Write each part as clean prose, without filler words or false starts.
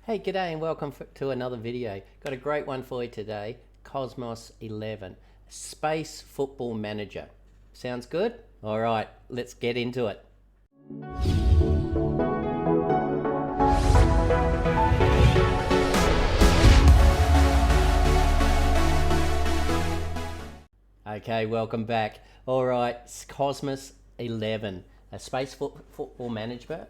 Hey, g'day and welcome to another video. Got a great one for you today. CosmosEleven, Space Football Manager. Sounds good? All right, let's get into it. Okay, welcome back. All right, CosmosEleven, a space football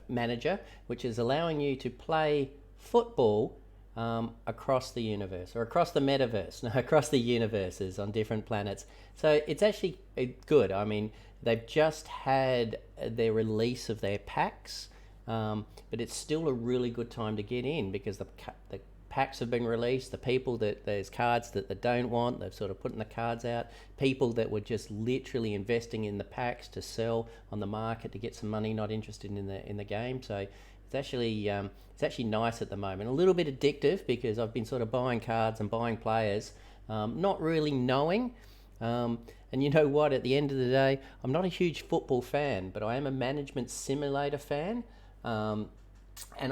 manager, which is allowing you to play football across the universe, or across the metaverse, no, across the universes on different planets. So it's actually good. I mean, they've just had their release of their packs, but it's still a really good time to get in because the packs have been released. The people that there's cards that they don't want, they've sort of putting the cards out. People that were just literally investing in the packs to sell on the market to get some money, not interested in the game. So it's actually nice at the moment. A little bit addictive because I've been sort of buying cards and buying players, not really knowing. And you know what? At the end of the day, I'm not a huge football fan, but I am a management simulator fan. And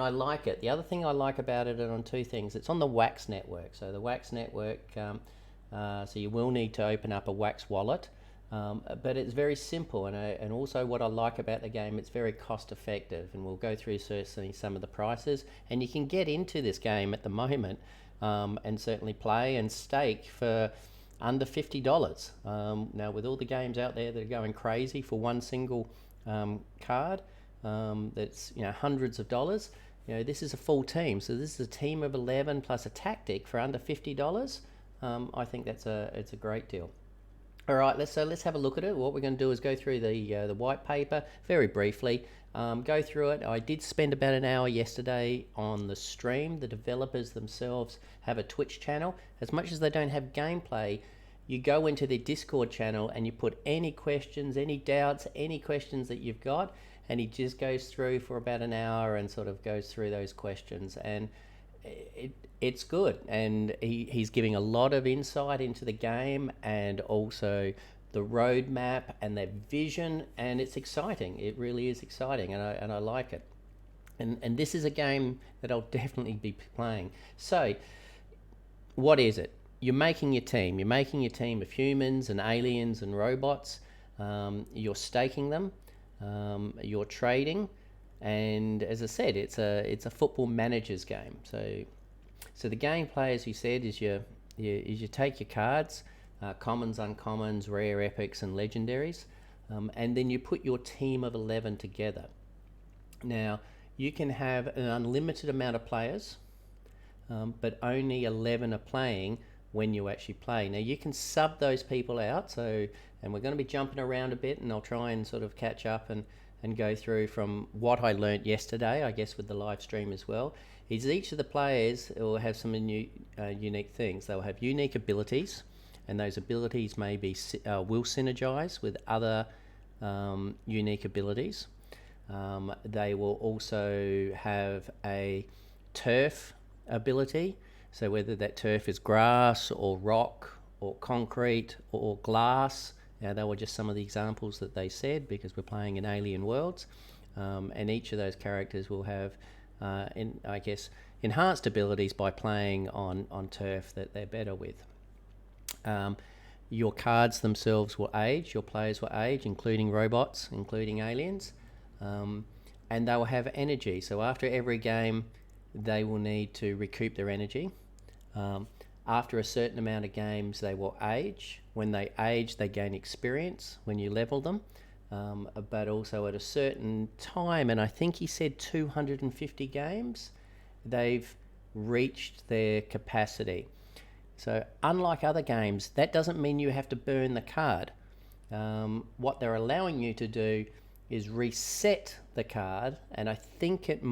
I like it. The other thing I like about it are on two things. It's on the Wax network. So the Wax network, so you will need to open up a Wax wallet, but it's very simple. And also what I like about the game, it's very cost effective. And we'll go through certainly some of the prices. And you can get into this game at the moment and certainly play and stake for under $50. Now with all the games out there that are going crazy for one single card, that's hundreds of dollars. This is a full team, so this is a team of 11 plus a tactic for under $50. I think it's a great deal. All right, let's have a look at it. What we're going to do is go through the white paper very briefly. Go through it. I did spend about an hour yesterday on the stream. The developers themselves have a Twitch channel. As much as they don't have gameplay, you go into their Discord channel and you put any questions, any doubts, any questions that you've got, and he just goes through for about an hour and sort of goes through those questions, and it's good. And he's giving a lot of insight into the game and also the roadmap and their vision, and it's exciting. It really is exciting, and I like it. And this is a game that I'll definitely be playing. So what is it? You're making your team. You're making your team of humans and aliens and robots. You're staking them. You're trading, and as I said, it's a football manager's game. So the gameplay, as you said, is you take your cards, commons, uncommons, rare, epics, and legendaries, and then you put your team of 11 together. Now you can have an unlimited amount of players, but only 11 are playing when you actually play. Now you can sub those people out, and we're going to be jumping around a bit, and I'll try and sort of catch up and go through from what I learnt yesterday, I guess with the live stream as well, is each of the players will have some unique things. They'll have unique abilities, and those abilities will synergize with other unique abilities. They will also have a turf ability, so whether that turf is grass or rock or concrete or glass. Now, they were just some of the examples that they said because we're playing in alien worlds, and each of those characters will have, enhanced abilities by playing on turf that they're better with. Your cards themselves will age, your players will age, including robots, including aliens, and they will have energy. So after every game, they will need to recoup their energy. After a certain amount of games, they will age. When they age, they gain experience when you level them. But also at a certain time, and I think he said 250 games, they've reached their capacity. So unlike other games, that doesn't mean you have to burn the card. What they're allowing you to do is reset the card, and I think it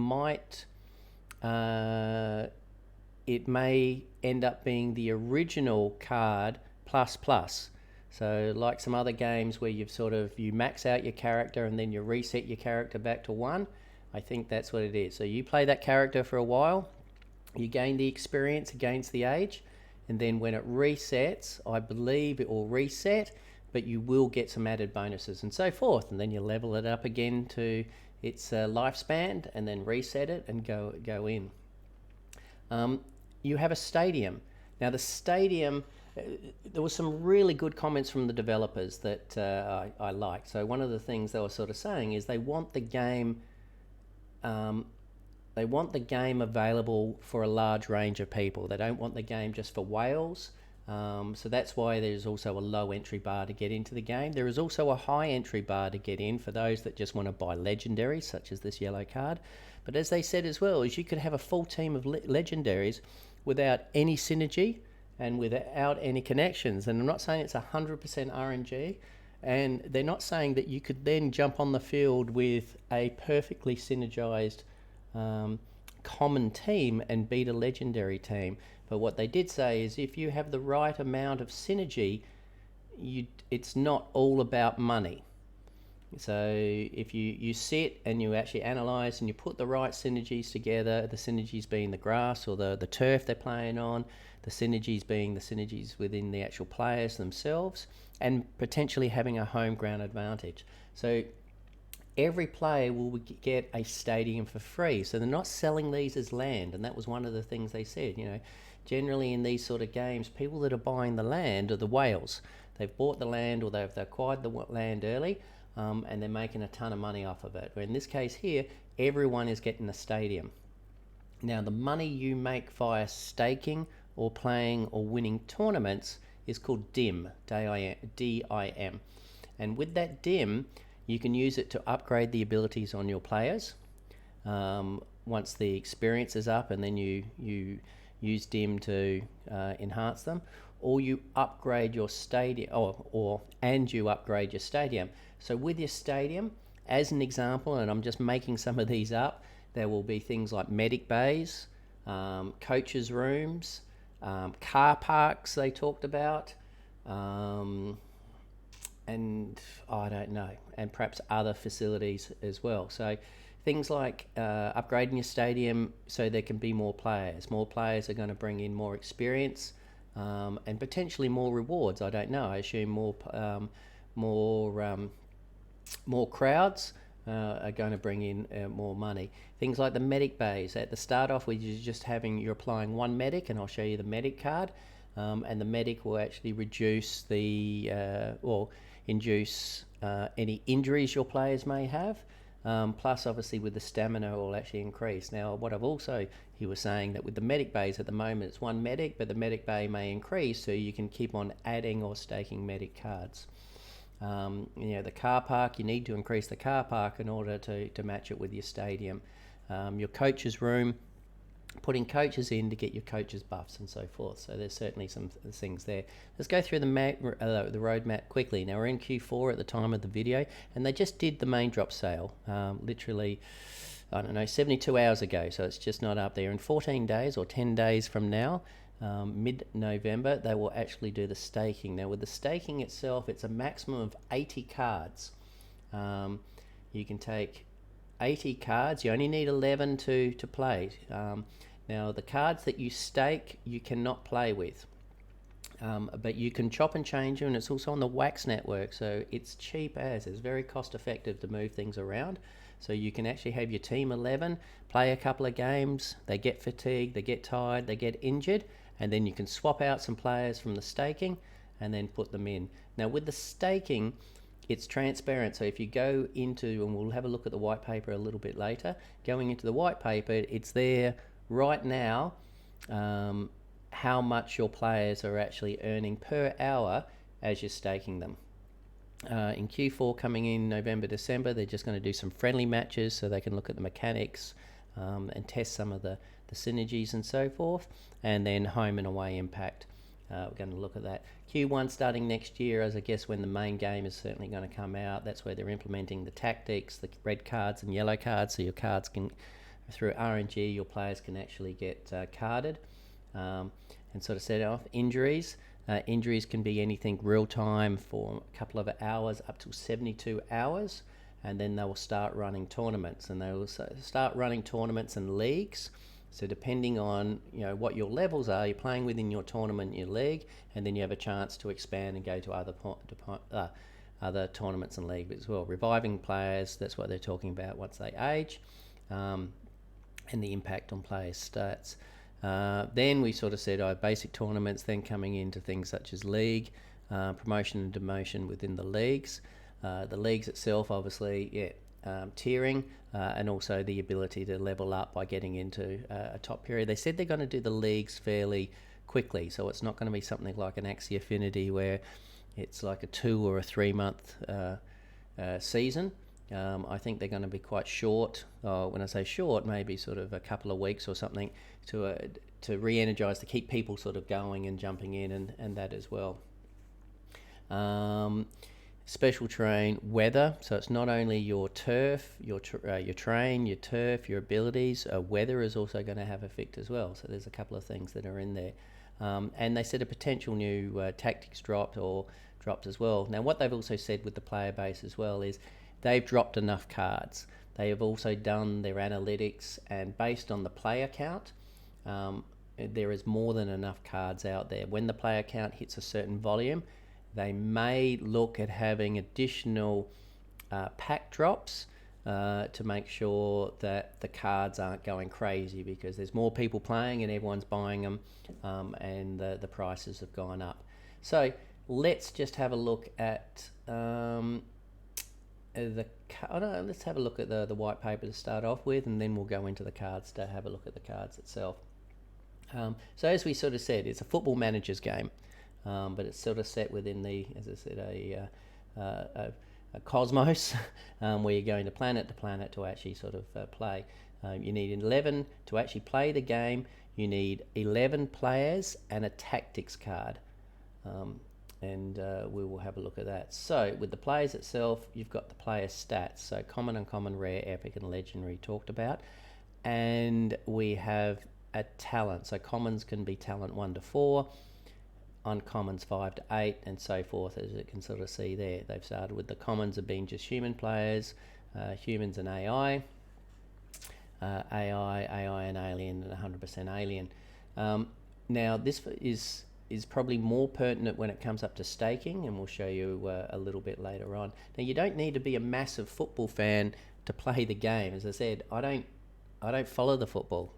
may end up being the original card plus. So like some other games where you max out your character and then you reset your character back to 1, I think that's what it is. So you play that character for a while, you gain the experience against the age, and then when it resets, I believe it will reset, but you will get some added bonuses and so forth, and then you level it up again to its lifespan and then reset it and go in. you have a stadium. Now the stadium, there was some really good comments from the developers that I liked. So one of the things they were sort of saying is they want the game available for a large range of people. They don't want the game just for whales. So that's why there's also a low entry bar to get into the game. There is also a high entry bar to get in for those that just want to buy legendaries, such as this yellow card. But as they said as well, is you could have a full team of legendaries without any synergy and without any connections. And I'm not saying it's 100% RNG, and they're not saying that you could then jump on the field with a perfectly synergized common team and beat a legendary team. But what they did say is if you have the right amount of synergy, it's not all about money. So if you sit and you actually analyze and you put the right synergies together, the synergies being the grass or the turf they're playing on, the synergies being the synergies within the actual players themselves, and potentially having a home ground advantage. So every player will get a stadium for free. So they're not selling these as land, and that was one of the things they said. Generally in these sort of games, people that are buying the land are the whales. They've bought the land or they've acquired the land early, and they're making a ton of money off of it. But in this case here, everyone is getting a stadium. Now the money you make via staking or playing or winning tournaments is called DIM, D-I-M. And with that DIM, you can use it to upgrade the abilities on your players. Once the experience is up, and then you use DIM to enhance them, or you upgrade your stadium, and you upgrade your stadium. So with your stadium, as an example, and I'm just making some of these up, there will be things like medic bays, coaches' rooms, car parks they talked about, and I don't know, and perhaps other facilities as well. So things like upgrading your stadium so there can be more players. More players are going to bring in more experience and potentially more rewards. I don't know. I assume more crowds are going to bring in more money. Things like the medic bays. At the start off, you're applying one medic, and I'll show you the medic card, and the medic will actually reduce induce any injuries your players may have. Plus, obviously, with the stamina, it will actually increase. Now, he was saying that with the medic bays at the moment, it's one medic, but the medic bay may increase, so you can keep on adding or staking medic cards. The car park, you need to increase the car park in order to match it with your stadium. Your coach's room, putting coaches in to get your coaches buffs and so forth. So there's certainly some things there. Let's go through the roadmap quickly. Now we're in Q4 at the time of the video, and they just did the main drop sale, literally, 72 hours ago. So it's just not up there. In 14 days or 10 days from now, mid-November, they will actually do the staking. Now with the staking itself, it's a maximum of 80 cards. You can take 80 cards. You only need 11 to play. Now the cards that you stake, you cannot play with, but you can chop and change them, and it's also on the Wax network, so it's cheap as. It's very cost effective to move things around. So you can actually have your team 11 play a couple of games, they get fatigued, they get tired, they get injured, and then you can swap out some players from the staking and then put them in. Now with the staking, it's transparent. So if you go into, and we'll have a look at the white paper a little bit later, going into the white paper, it's there right now how much your players are actually earning per hour as you're staking them. In Q4 coming in November, December, they're just going to do some friendly matches so they can look at the mechanics and test some of the synergies and so forth, and then home and away impact. We're going to look at that. Q1 starting next year, as I guess when the main game is certainly going to come out. That's where they're implementing the tactics, the red cards and yellow cards, so your cards can, through RNG, your players can actually get carded and sort of set off. Injuries. Injuries can be anything real time for a couple of hours up to 72 hours, and then they will start running tournaments, and they will start running tournaments and leagues. So depending on what your levels are, you're playing within your tournament, your league, and then you have a chance to expand and go to other tournaments and leagues as well. Reviving players, that's what they're talking about once they age, and the impact on players' stats. Then we sort of said basic tournaments, then coming into things such as league, promotion and demotion within the leagues. The leagues itself, obviously, tiering, and also the ability to level up by getting into a top period. They said they're going to do the leagues fairly quickly, so it's not going to be something like an Axie Affinity where it's like a 2 or a 3 month season. I think they're going to be quite short. When I say short, maybe sort of a couple of weeks or something to re-energise, to keep people sort of going and jumping in, and that as well. Special terrain, weather. So it's not only your turf, your terrain, your turf, your abilities. Weather is also going to have effect as well. So there's a couple of things that are in there. And they said a potential new tactics dropped as well. Now, what they've also said with the player base as well is they've dropped enough cards. They have also done their analytics, and based on the player count, there is more than enough cards out there. When the player count hits a certain volume, they may look at having additional pack drops to make sure that the cards aren't going crazy, because there's more people playing and everyone's buying them, and the prices have gone up. So let's just have a look at let's have a look at the white paper to start off with, and then we'll go into the cards to have a look at the cards itself. So as we sort of said, it's a football manager's game, but it's sort of set within the, as I said, a cosmos, where you're going to planet to actually sort of play. You need 11 to actually play the game. You need 11 players and a tactics card. And we will have a look at that. So with the players itself, you've got the player stats. So common, uncommon, rare, epic, and legendary talked about. And we have a talent. So commons can be talent 1 to 4, uncommons 5 to 8, and so forth, as you can sort of see there. They've started with the commons have been just human players, humans and AI, AI and alien, and 100% alien. Now this is probably more pertinent when it comes up to staking, and we'll show you a little bit later on. Now, you don't need to be a massive football fan to play the game. As I said, I don't follow the football,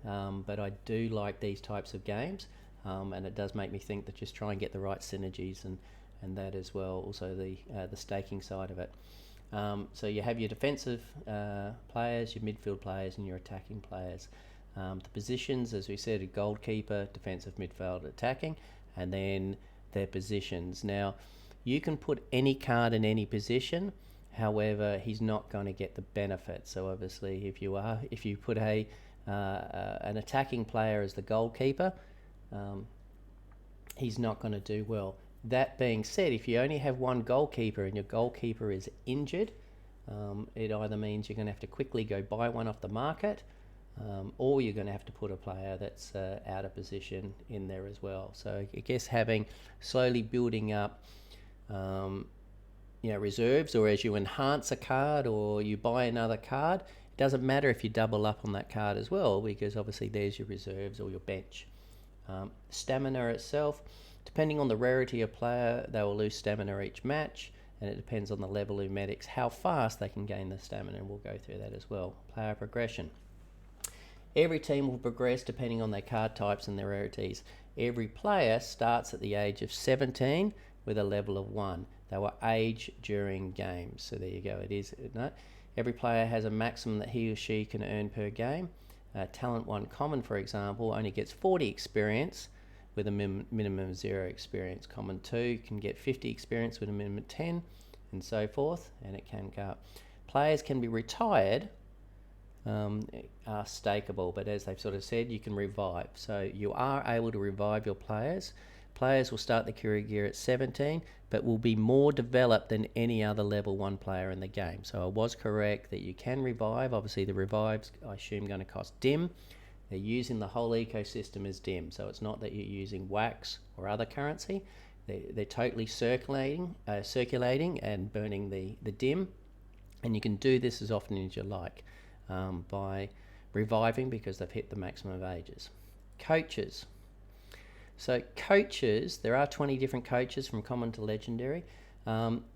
but I do like these types of games, and it does make me think that just try and get the right synergies and that as well. Also the staking side of it. So you have your defensive players, your midfield players, and your attacking players. The positions, as we said, a goalkeeper, defensive, midfield, attacking, and then their positions. Now, you can put any card in any position, however, he's not going to get the benefit. So obviously, if you put an attacking player as the goalkeeper, he's not going to do well. That being said, if you only have one goalkeeper and your goalkeeper is injured, it either means you're going to have to quickly go buy one off the market, or you're going to have to put a player that's out of position in there as well. So I guess slowly building up reserves, or as you enhance a card or you buy another card, it doesn't matter if you double up on that card as well, because obviously there's your reserves or your bench. Stamina itself, depending on the rarity of player, they will lose stamina each match, and it depends on the level of medics, how fast they can gain the stamina, and we'll go through that as well. Player progression. Every team will progress depending on their card types and their rarities. Every player starts at the age of 17 with a level of 1. They will age during games. So there you go. It is. No? Every player has a maximum that he or she can earn per game. Talent 1 common, for example, only gets 40 experience with a minimum of 0 experience. Common 2 can get 50 experience with a minimum of 10, and so forth, and it can go up. Players can be retired, are stakeable, but as they've sort of said, you can revive. So you are able to revive your players. Players will start the career gear at 17, but will be more developed than any other level 1 player in the game. So I was correct that you can revive. Obviously the revives, I assume, going to cost DIM. They're using the whole ecosystem as DIM, so it's not that you're using wax or other currency. They're totally circulating and burning the DIM, and you can do this as often as you like by reviving, because they've hit the maximum of ages. Coaches. So coaches, there are 20 different coaches from common to legendary.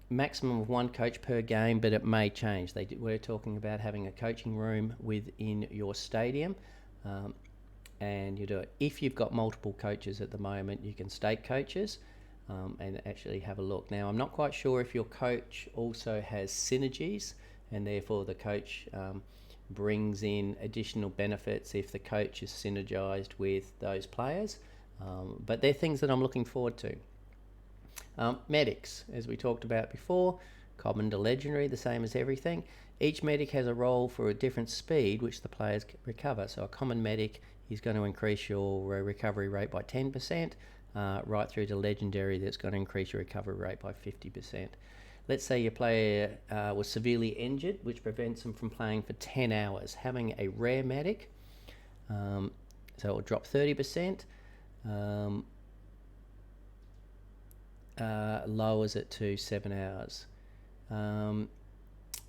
Maximum of 1 coach per game, but it may change. We're talking about having a coaching room within your stadium. and you do it. If you've got multiple coaches at the moment, you can stake coaches and actually have a look. Now, I'm not quite sure if your coach also has synergies, and therefore the coach brings in additional benefits if the coach is synergized with those players. But they're things that I'm looking forward to. Medics, as we talked about before, common to legendary, the same as everything. Each medic has a role for a different speed which the players recover. So a common medic is going to increase your recovery rate by 10%, right through to legendary that's going to increase your recovery rate by 50%. Let's say your player was severely injured, which prevents them from playing for 10 hours. Having a rare medic, so it will drop 30%, lowers it to 7 hours.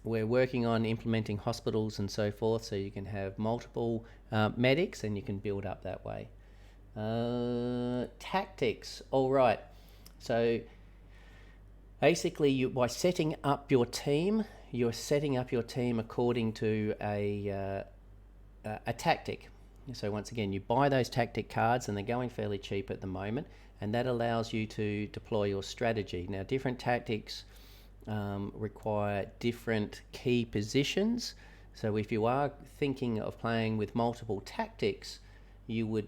We're working on implementing hospitals and so forth, so you can have multiple medics and you can build up that way. Tactics, all right. So basically, by setting up your team, you're setting up your team according to a tactic. So once again, you buy those tactic cards and they're going fairly cheap at the moment, and that allows you to deploy your strategy. Now, different tactics require different key positions. So if you are thinking of playing with multiple tactics, you would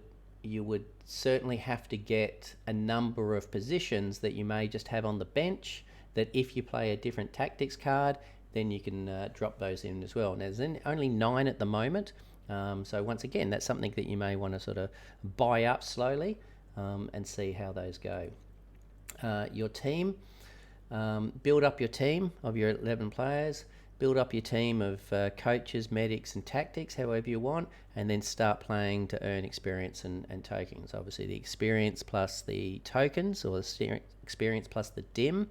certainly have to get a number of positions that you may just have on the bench, that if you play a different tactics card, then you can drop those in as well. Now, there's only 9 at the moment, so once again, that's something that you may want to sort of buy up slowly and see how those go. Your team, build up your team of your 11 players, build up your team of coaches, medics and tactics, however you want, and then start playing to earn experience and tokens. Obviously the experience plus the tokens, or the experience plus the dim,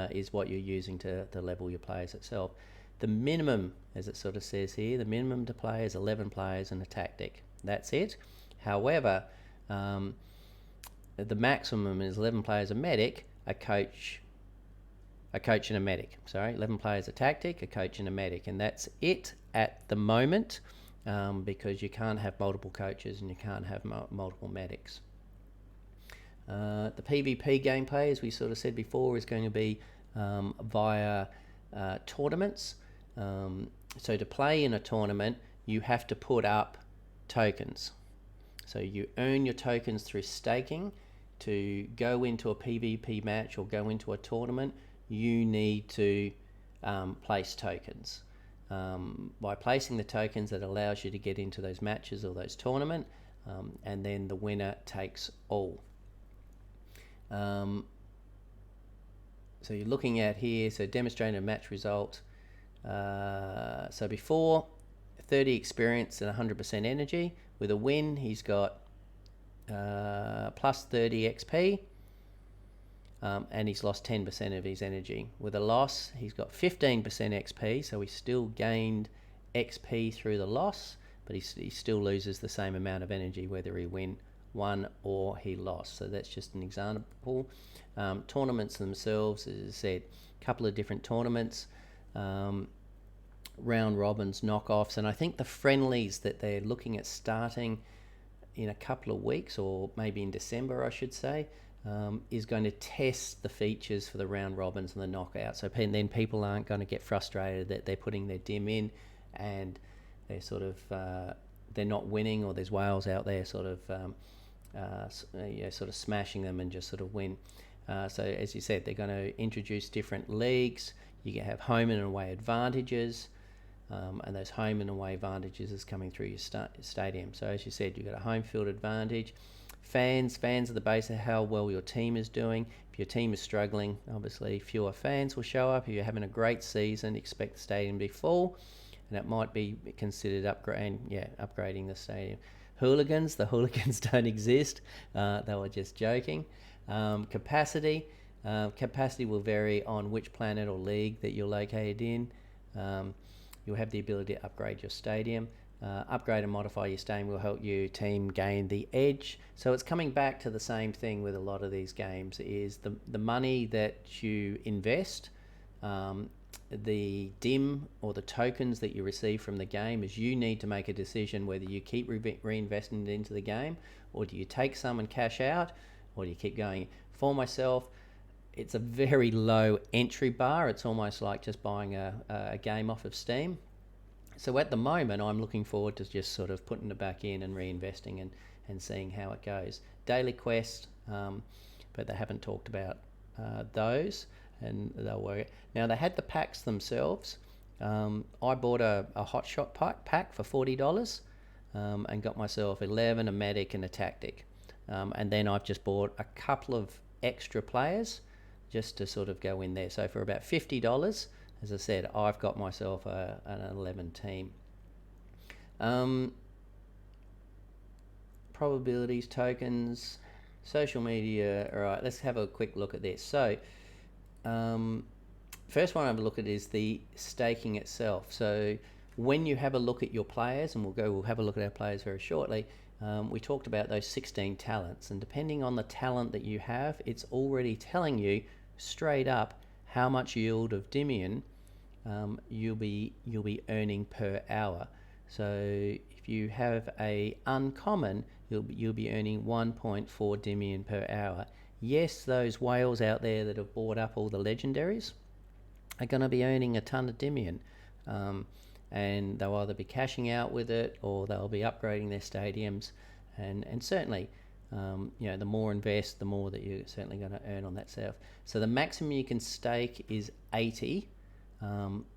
is what you're using to level your players itself. The minimum, as it sort of says here, the minimum to play is 11 players and a tactic. That's it. However, the maximum is 11 players a medic, a coach and a medic. 11 players a tactic, a coach and a medic, and that's it at the moment, because you can't have multiple coaches and you can't have multiple medics. The PvP gameplay, as we sort of said before, is going to be via tournaments. So to play in a tournament, you have to put up tokens. So you earn your tokens through staking. To go into a PvP match or go into a tournament, you need to place tokens. By placing the tokens, that allows you to get into those matches or those tournaments, and then the winner takes all. So you're looking at here, so demonstrating a match result. So before, 30 experience and 100% energy. With a win, he's got plus 30 XP, and he's lost 10% of his energy. With a loss, he's got 15% XP, so he still gained XP through the loss, but he still loses the same amount of energy whether he won or he lost. So that's just an example. Tournaments themselves, as I said, a couple of different tournaments, round robins, knockoffs, and I think the friendlies that they're looking at starting in a couple of weeks, or maybe in December I should say, is going to test the features for the round robins and the knockouts. So then people aren't going to get frustrated that they're putting their dim in and they're sort of they're not winning, or there's whales out there sort of smashing them and just sort of win. So as you said, they're going to introduce different leagues. You can have home and away advantages, and those home and away advantages is coming through your stadium. So as you said, you've got a home field advantage. Fans are the base of how well your team is doing. If your team is struggling, obviously fewer fans will show up. If you're having a great season, expect the stadium to be full, and it might be considered upgrading the stadium. Hooligans, the hooligans don't exist. They were just joking. Capacity will vary on which planet or league that you're located in. You'll have the ability to upgrade your stadium. Upgrade and modify your stadium will help your team gain the edge. So it's coming back to the same thing with a lot of these games, is the money that you invest the dim or the tokens that you receive from the game is you need to make a decision whether you keep reinvesting it into the game, or do you take some and cash out, or do you keep going. For myself, it's a very low entry bar. It's almost like just buying a game off of Steam. So at the moment, I'm looking forward to just sort of putting it back in and reinvesting and seeing how it goes. Daily Quest, but they haven't talked about those, and they'll work. Now, they had the packs themselves. I bought a Hot Shot pack for $40 and got myself 11, a medic, and a tactic. And then I've just bought a couple of extra players just to sort of go in there. So for about $50, as I said, I've got myself an 11 team. Probabilities, tokens, social media. All right, let's have a quick look at this. So first one I have a look at is the staking itself. So when you have a look at your players, and we'll have a look at our players very shortly, we talked about those 16 talents, and depending on the talent that you have, it's already telling you straight up how much yield of Dimion you'll be earning per hour. So if you have a uncommon, you'll be earning 1.4 Dimion per hour. Yes, those whales out there that have bought up all the legendaries are going to be earning a ton of Dimion, and they'll either be cashing out with it or they'll be upgrading their stadiums, and certainly the more invest, the more that you're certainly going to earn on that stuff. So the maximum you can stake is 80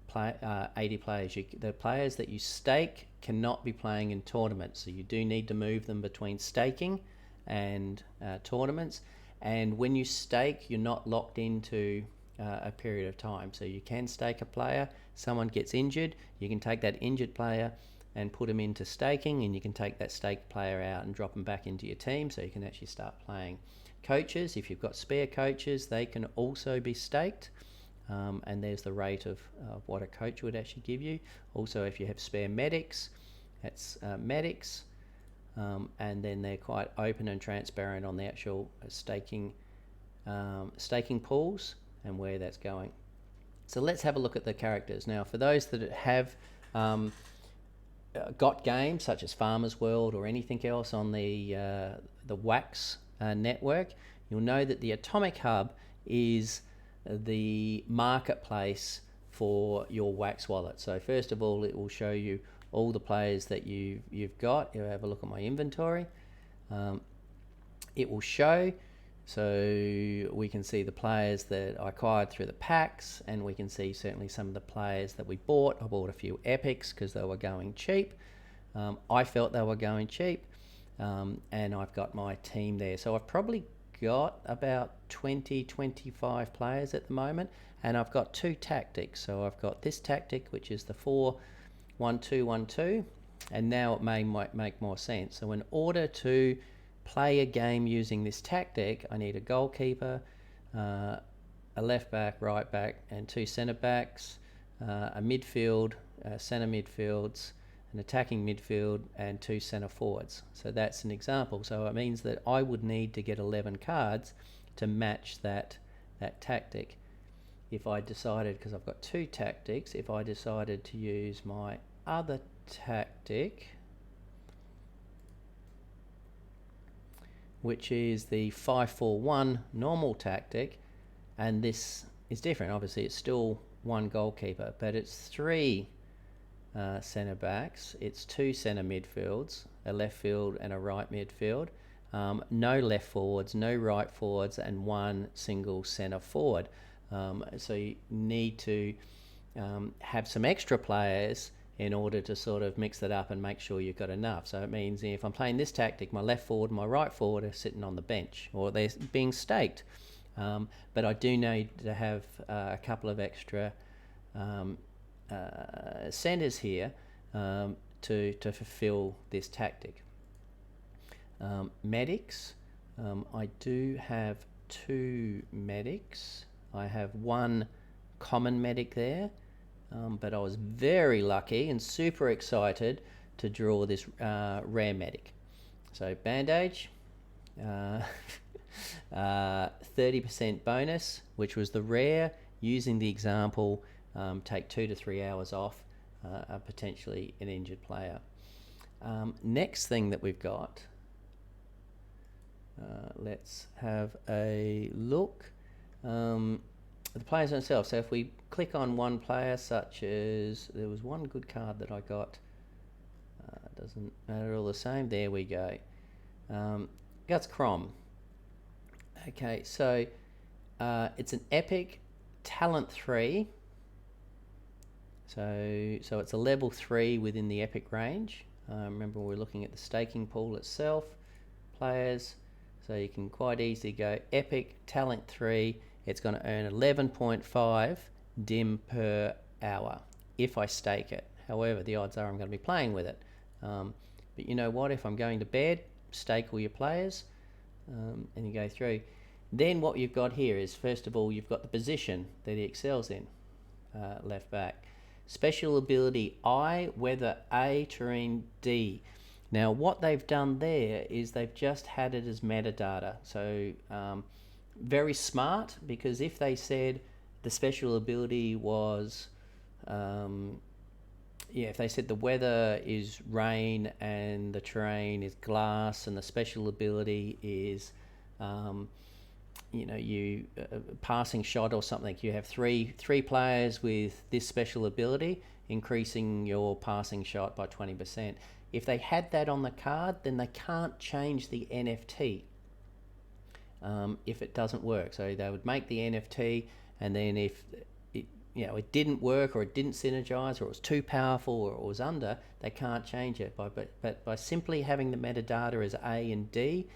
players. The players that you stake cannot be playing in tournaments, so you do need to move them between staking and tournaments. And when you stake, you're not locked into a period of time. So you can stake a player, someone gets injured, you can take that injured player and put them into staking, and you can take that staked player out and drop them back into your team, so you can actually start playing. Coaches, if you've got spare coaches, they can also be staked, and there's the rate of what a coach would actually give you. Also, if you have spare medics, that's medics, and then they're quite open and transparent on the actual staking pools and where that's going. So let's have a look at the characters. Now, for those that have got games such as Farmers World or anything else on the Wax network, you'll know that the Atomic Hub is the marketplace for your Wax wallet. So first of all, it will show you all the players that you've got. You'll have a look at my inventory. It will show, so we can see the players that I acquired through the packs, and we can see certainly some of the players that we bought. I bought a few epics because they were going cheap. I felt they were going cheap, and I've got my team there. So I've probably got about 25 players at the moment, and I've got two tactics. So I've got this tactic, which is the 4-1-2-1-2, and now it might make more sense. So in order to play a game using this tactic, I need a goalkeeper, a left back, right back, and two centre backs, a midfield, centre midfields, an attacking midfield, and two centre forwards. So that's an example. So it means that I would need to get 11 cards to match that tactic. If I decided, because I've got two tactics, if I decided to use my other tactic, which is the 5-4-1 normal tactic, and this is different. Obviously, it's still one goalkeeper, but it's three centre backs, it's two centre midfields, a left field and a right midfield, no left forwards, no right forwards, and one single centre forward. So you need to have some extra players in order to sort of mix that up and make sure you've got enough. So it means if I'm playing this tactic, my left forward and my right forward are sitting on the bench, or they're being staked. But I do need to have a couple of extra centres here to fulfill this tactic. Medics, I do have two medics. I have one common medic there, but I was very lucky and super excited to draw this rare medic. So bandage, 30% bonus, which was the rare, using the example take 2 to 3 hours off potentially an injured player. Next thing that we've got, let's have a look. The players themselves. So if we click on one player, such as, there was one good card that I got, doesn't matter, all the same, there we go. That's Crom. Okay, so it's an epic talent 3. So it's a level 3 within the epic range. Remember, we're looking at the staking pool itself, players. So you can quite easily go epic talent 3. It's going to earn 11.5 dim per hour if I stake it. However, the odds are I'm going to be playing with it. But you know what? If I'm going to bed, stake all your players, and you go through. Then what you've got here is, first of all, you've got the position that he excels in, left back. Special ability I, weather A, terrain D. Now what they've done there is they've just had it as metadata. So very smart, because if they said the special ability was, if they said the weather is rain and the terrain is glass and the special ability is, passing shot or something, you have three players with this special ability, increasing your passing shot by 20%. If they had that on the card, then they can't change the NFT if it doesn't work. So they would make the NFT, and then if it didn't work, or it didn't synergize, or it was too powerful, or it was under, they can't change it. But by simply having the metadata as A and D,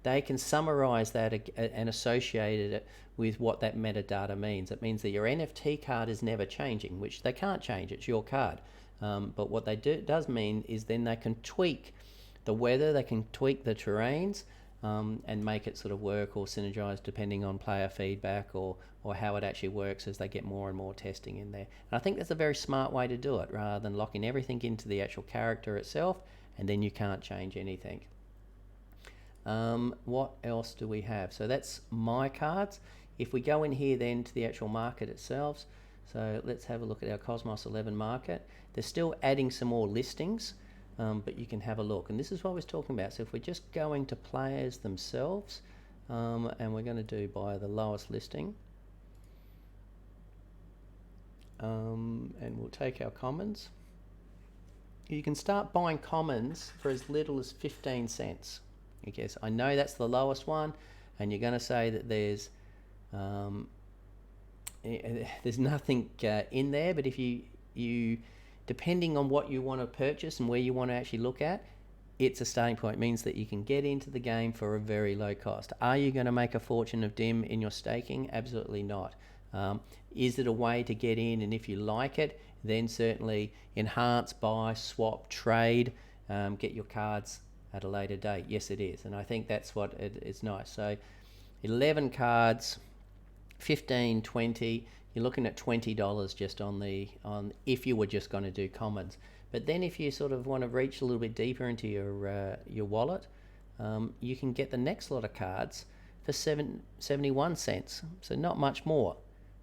they can summarize that and associate it with what that metadata means. It means that your NFT card is never changing, which they can't change, it's your card. But what they does mean is then they can tweak the weather, they can tweak the terrains, and make it sort of work or synergize depending on player feedback or how it actually works as they get more and more testing in there. And I think that's a very smart way to do it, rather than locking everything into the actual character itself and then you can't change anything. What else do we have? So that's my cards. If we go in here then to the actual market itself, so let's have a look at our CosmosEleven market. They're still adding some more listings, but you can have a look. And this is what I was talking about. So if we're just going to players themselves, and we're going to do by the lowest listing, and we'll take our commons. You can start buying commons for as little as 15 cents. Okay, so I know that's the lowest one, and you're going to say that there's nothing in there, but if you depending on what you want to purchase and where you want to actually look at, it's a starting point. It means that you can get into the game for a very low cost. Are you going to make a fortune of dim in your staking? Absolutely not. Is it a way to get in, and if you like it, then certainly enhance, buy, swap, trade, get your cards at a later date? Yes, it is, and I think that's what it's nice. So 11 cards, 15, 20, you're looking at $20 just on if you were just going to do commons. But then if you sort of want to reach a little bit deeper into your wallet, you can get the next lot of cards for 71 cents, so not much more,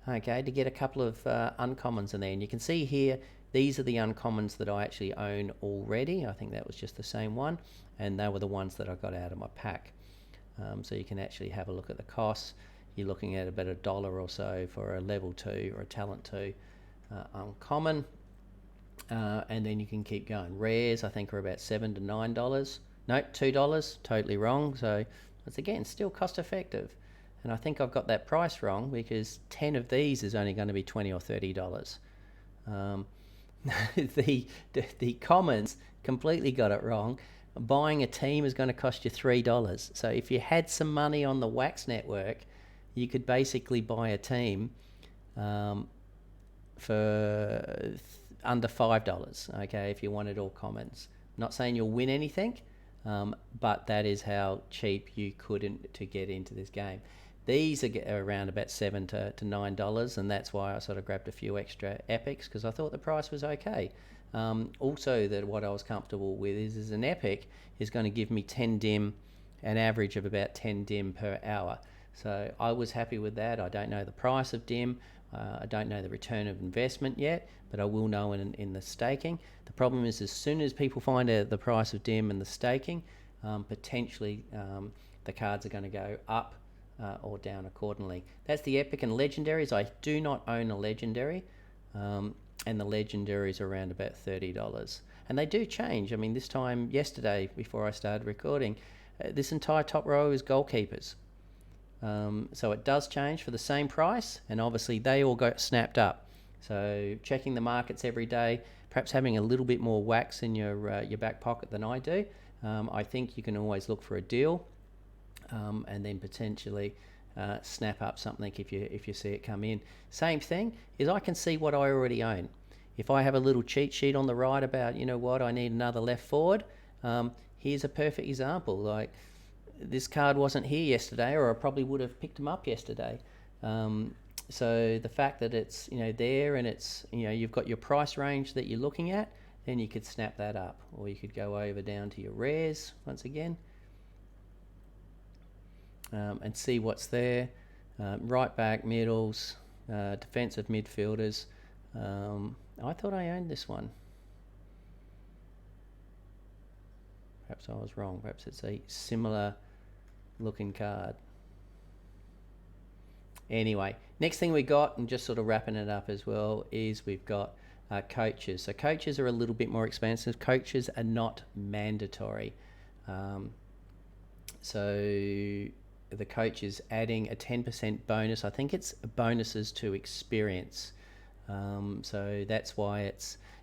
okay, to get a couple of uncommons in there. And you can see here, these are the uncommons that I actually own already. I think that was just the same one, and they were the ones that I got out of my pack. So you can actually have a look at the costs. You're looking at about $1 or so for a level 2 or a talent 2 uncommon, and then you can keep going. Rares I think are about $7 to $9. No, $2, totally wrong. So it's again still cost effective, and I think I've got that price wrong, because 10 of these is only going to be $20 or $30. The commons completely got it wrong. Buying a team is going to cost you $3. So if you had some money on the Wax network, you could basically buy a team for under $5, okay, if you wanted all commons. Not saying you'll win anything, but that is how cheap you could to get into this game. These are around about $7 to $9, and that's why I sort of grabbed a few extra epics, because I thought the price was okay. Also, that what I was comfortable with is an epic is going to give me 10 dim, an average of about 10 dim per hour. So I was happy with that. I don't know the price of dim. I don't know the return of investment yet, but I will know in the staking. The problem is, as soon as people find out the price of DIM and the staking, potentially the cards are going to go up or down accordingly. That's the epic and legendaries. I do not own a legendary, and the legendaries are around about $30. And they do change. I mean, this time yesterday, before I started recording, this entire top row is goalkeepers. So it does change for the same price, and obviously they all got snapped up. So checking the markets every day, perhaps having a little bit more wax in your back pocket than I do. I think you can always look for a deal, and then potentially snap up something if you see it come in. Same thing is, I can see what I already own. If I have a little cheat sheet on the right about, you know what, I need another left forward, here's a perfect example. Like, this card wasn't here yesterday, or I probably would have picked them up yesterday. So the fact that it's, you know, there, and it's, you know, you've got your price range that you're looking at, then you could snap that up, or you could go over down to your rares once again, and see what's there. Right back, middles, defensive midfielders. I thought I owned this one. Perhaps I was wrong. Perhaps it's a similar looking card. Anyway, next thing we got, and just sort of wrapping it up as well, is we've got coaches. So coaches are a little bit more expensive. Coaches are not mandatory. So the coach is adding a 10% bonus. I think it's bonuses to experience. So that's why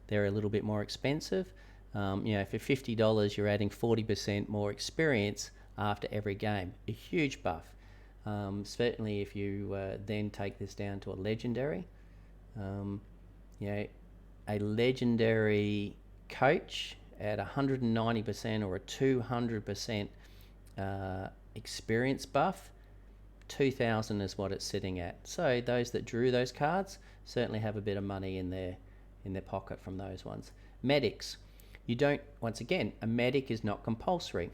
they're a little bit more expensive. You know, for $50, you're adding 40% more experience after every game. A huge buff. Certainly if you then take this down to a legendary, you know, a legendary coach at 190% or a 200% experience buff, 2,000 is what it's sitting at. So those that drew those cards certainly have a bit of money in their pocket from those ones. Medics. You don't, once again, a medic is not compulsory,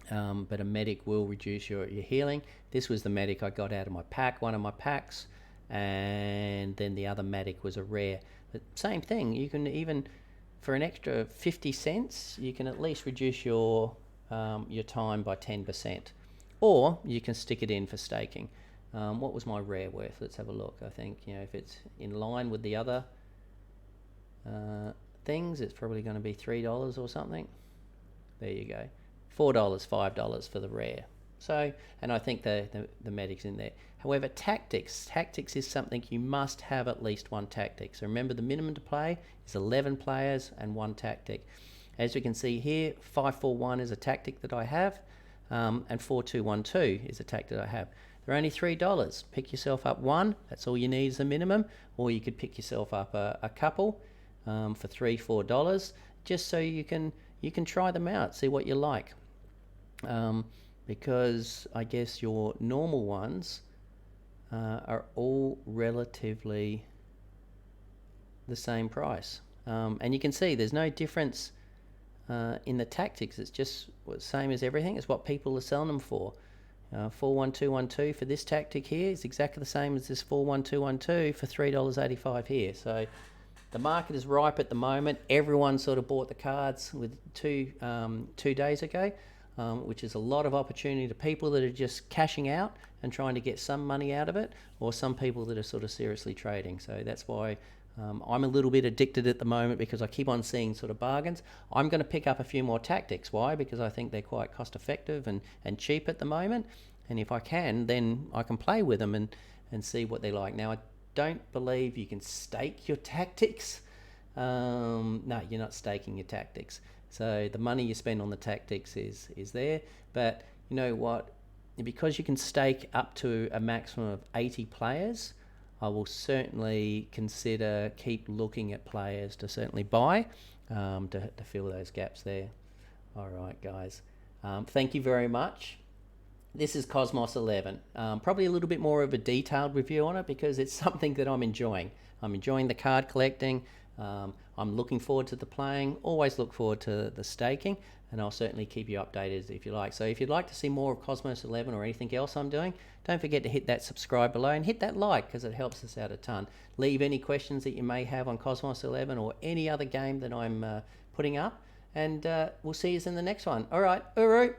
but a medic will reduce your healing. This was the medic I got out of my pack, one of my packs, and then the other medic was a rare. But same thing, you can even, for an extra 50 cents, you can at least reduce your time by 10%. Or you can stick it in for staking. What was my rare worth? Let's have a look. I think, you know, if it's in line with the other things, it's probably going to be $3 or something. There you go. $4, $5 for the rare. So, and I think the medic's in there. However, tactics is something you must have at least one tactic. So remember, the minimum to play is 11 players and one tactic. As you can see here, 5-4-1 is a tactic that I have, and 4-2-1-2 is a tactic that I have. They're only $3. Pick yourself up one. That's all you need as a minimum. Or you could pick yourself up a couple for $3-4, just so you can try them out, see what you like. Because I guess your normal ones are all relatively the same price. And you can see there's no difference in the tactics. It's just the same as everything. It's what people are selling them for. 4-1-2-1-2 for this tactic here is exactly the same as this 4-1-2-1-2 for $3.85 here. So the market is ripe at the moment. Everyone sort of bought the cards with two days ago, which is a lot of opportunity to people that are just cashing out and trying to get some money out of it, or some people that are sort of seriously trading. So that's why I'm a little bit addicted at the moment, because I keep on seeing sort of bargains. I'm going to pick up a few more tactics. Why? Because I think they're quite cost effective and cheap at the moment. And if I can, then I can play with them and see what they like. Now, I don't believe you can stake your tactics. No, you're not staking your tactics. So the money you spend on the tactics is there. But you know what? Because you can stake up to a maximum of 80 players, I will certainly consider keep looking at players to certainly buy to fill those gaps there. All right, guys. Thank you very much. This is CosmosEleven. Probably a little bit more of a detailed review on it, because it's something that I'm enjoying. I'm enjoying the card collecting. I'm I'm looking forward to the playing, always look forward to the staking, and I'll certainly keep you updated if you like. So if you'd like to see more of CosmosEleven or anything else I'm doing, don't forget to hit that subscribe below and hit that like, because it helps us out a ton. Leave any questions that you may have on CosmosEleven or any other game that I'm putting up, and we'll see you in the next one. All right, uru!